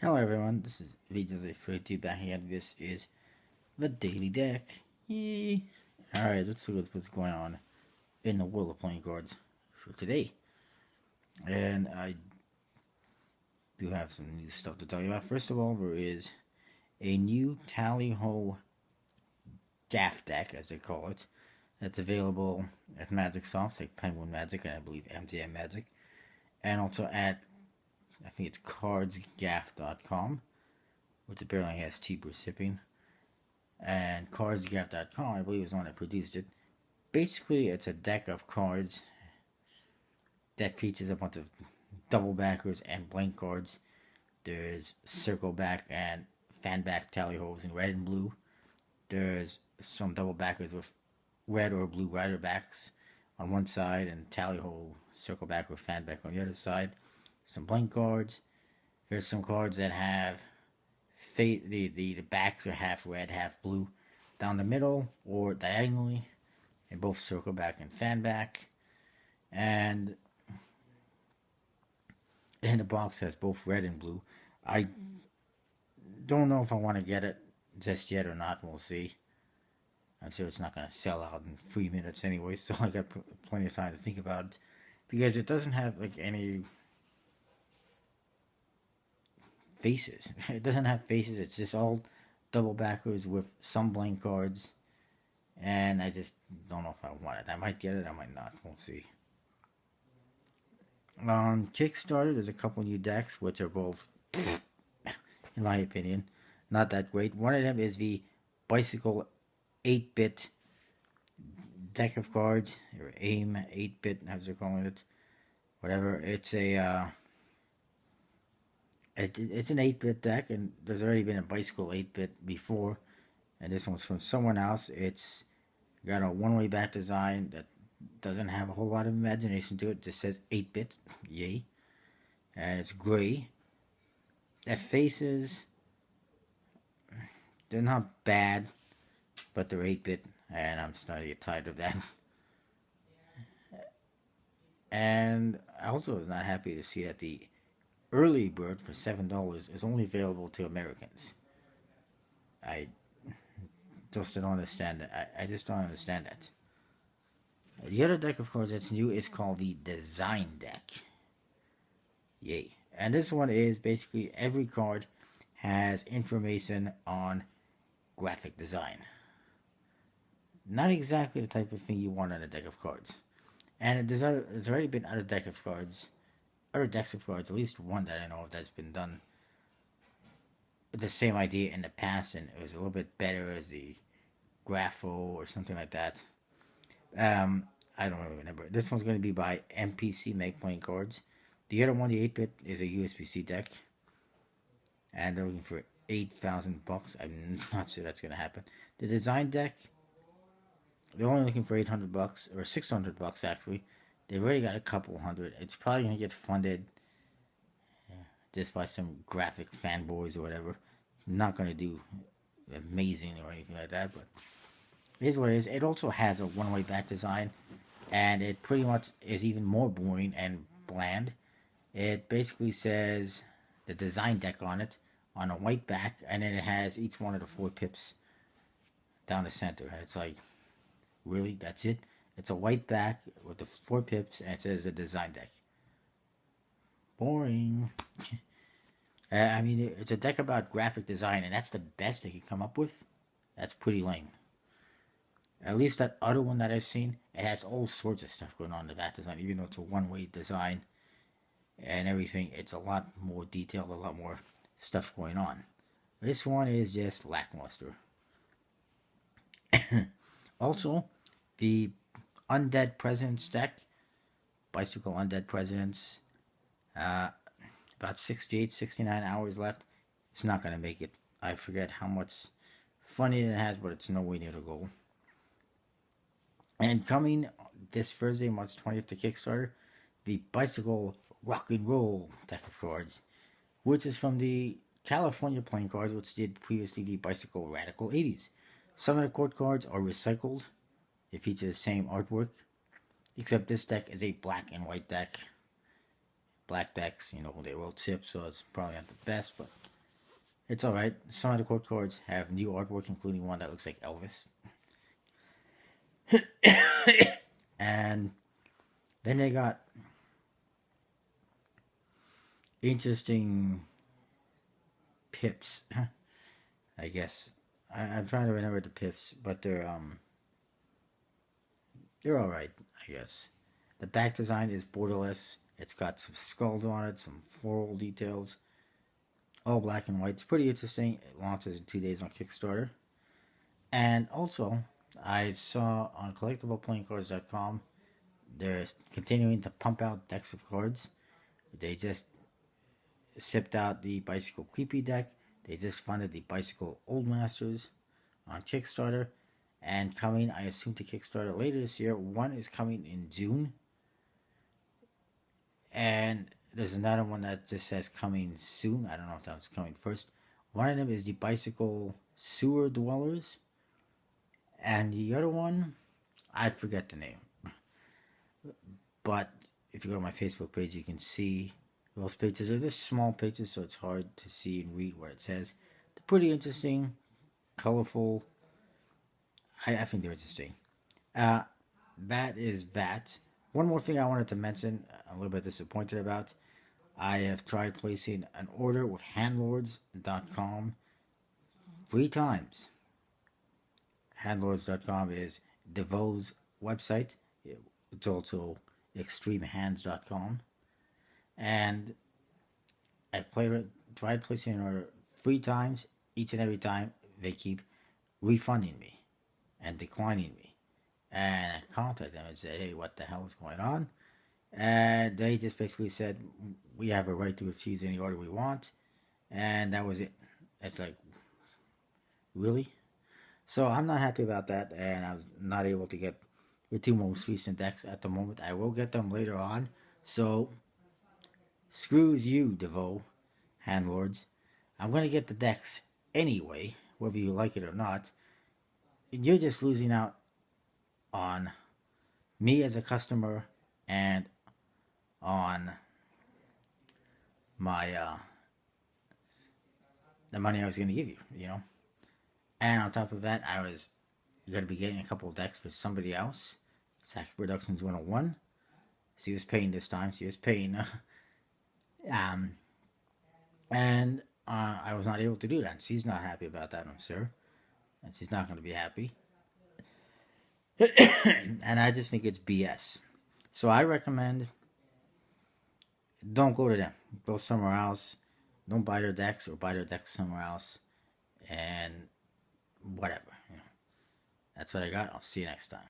Hello everyone, this is Videos32 back again. This is the Daily Deck. Yay! Alright, let's see what's going on in the world of playing cards for today. And I do have some new stuff to tell you about. First of all, there is a new Tally-Ho Daft deck, as they call it, that's available at Magic Shops like Penguin Magic and I believe MGM Magic. And also at, I think it's cardsgaff.com, which apparently has cheaper shipping. And cardsgaff.com, I believe, is the one that produced it. Basically, it's a deck of cards that features a bunch of double backers and blank cards. There's circle back and fan back tally-hos in red and blue. There's some double backers with red or blue rider backs on one side and tally-ho circle back or fan back on the other side. Some blank cards. There's some cards that have the backs are half red, half blue down the middle or diagonally, and both circle back and fan back. And the box has both red and blue. I don't know if I want to get it just yet or not. We'll see. I'm sure it's not going to sell out in 3 minutes anyway, so I got plenty of time to think about it. Because it doesn't have like any faces. It doesn't have faces. It's just all double backers with some blank cards. And I just don't know if I want it. I might get it, I might not. We'll see. On Kickstarter, there's a couple new decks, which are both, in my opinion, not that great. One of them is the Bicycle 8-bit deck of cards, or AIM 8-bit, as they're calling it. Whatever. It's a it's an 8-bit deck, and there's already been a Bicycle 8-bit before, and this one's from someone else. It's got a one-way back design that doesn't have a whole lot of imagination to it. It just says 8-bit, yay. And it's gray. The faces, they're not bad, but they're 8-bit, and I'm starting to get tired of that. And I also was not happy to see that the early bird for $7 is only available to Americans. I just don't understand that. I just don't understand that. The other deck of cards that's new is called the Design Deck. Yay. And this one is basically every card has information on graphic design. Not exactly the type of thing you want on a deck of cards. And there's already been other decks of cards, at least one that I know of that's been done with the same idea in the past, and it was a little bit better as the Grapho or something like that. I don't really remember. This one's going to be by MPC Make Playing Cards. The other one, the 8-bit, is a USB-C deck, and they're looking for $8,000. I'm not sure that's going to happen. The Design Deck, they're only looking for $800 or $600 actually. They've already got a couple hundred. It's probably going to get funded just by some graphic fanboys or whatever. Not going to do amazing or anything like that, but it is what it is. It also has a one-way back design, and it pretty much is even more boring and bland. It basically says the Design Deck on it on a white back, and then it has each one of the 4 pips down the center. And it's like, really? That's it? It's a white back with the 4 pips, and it says the Design Deck. Boring. I mean, it's a deck about graphic design, and that's the best they could come up with. That's pretty lame. At least that other one that I've seen, it has all sorts of stuff going on in the back design, even though it's a one-way design and everything. It's a lot more detailed, a lot more stuff going on. This one is just lackluster. Also, the Undead Presidents deck, Bicycle Undead Presidents, about 68, 69 hours left. It's not going to make it. I forget how much funding it has, but it's nowhere near the goal. And coming this Thursday, March 20th to Kickstarter, the Bicycle Rock and Roll deck of cards, which is from the California playing cards, which did previously the Bicycle Radical 80s. Some of the court cards are recycled. They feature the same artwork, except this deck is a black and white deck. Black decks, you know, they roll chips, so it's probably not the best, but It's alright. Some of the court cards have new artwork, including one that looks like Elvis. And then they got interesting pips, I guess. I'm trying to remember the pips, but they're all right, I guess. The back design is borderless. It's got some skulls on it, some floral details, all black and white. It's pretty interesting. It launches in 2 days on Kickstarter. And also, I saw on collectibleplayingcards.com they're continuing to pump out decks of cards. They just shipped out the Bicycle Creepy deck. They just funded the Bicycle Old Masters on Kickstarter. And coming, I assume, to Kickstarter later this year. One is coming in June. And there's another one that just says coming soon. I don't know if that was coming first. One of them is the Bicycle Sewer Dwellers. And the other one, I forget the name. But if you go to my Facebook page, you can see those pages. They're just small pages, so it's hard to see and read what it says. They're pretty interesting, colorful. I think they're interesting. That is that. One more thing I wanted to mention, I'm a little bit disappointed about. I have tried placing an order with handlords.com 3 times. Handlords.com is DeVoe's website. It's also extremehands.com. And I tried placing an order 3 times. Each and every time they keep refunding me and declining me. And I contacted them and said, hey, what the hell is going on? And they just basically said, we have a right to refuse any order we want. And that was it. It's like, really? So I'm not happy about that. And I was not able to get the 2 most recent decks at the moment. I will get them later on. So, screws you, DeVoe, Handlords. I'm going to get the decks anyway, whether you like it or not. You're just losing out on me as a customer and on my the money I was going to give you, you know. And on top of that, I was going to be getting a couple of decks for somebody else. Sack Productions 101. She was paying this time. She was paying. And I was not able to do that. She's not happy about that, I'm sure. And she's not going to be happy. And I just think it's BS. So I recommend don't go to them. Go somewhere else. Don't buy their decks or buy their decks somewhere else. And whatever. You know. That's what I got. I'll see you next time.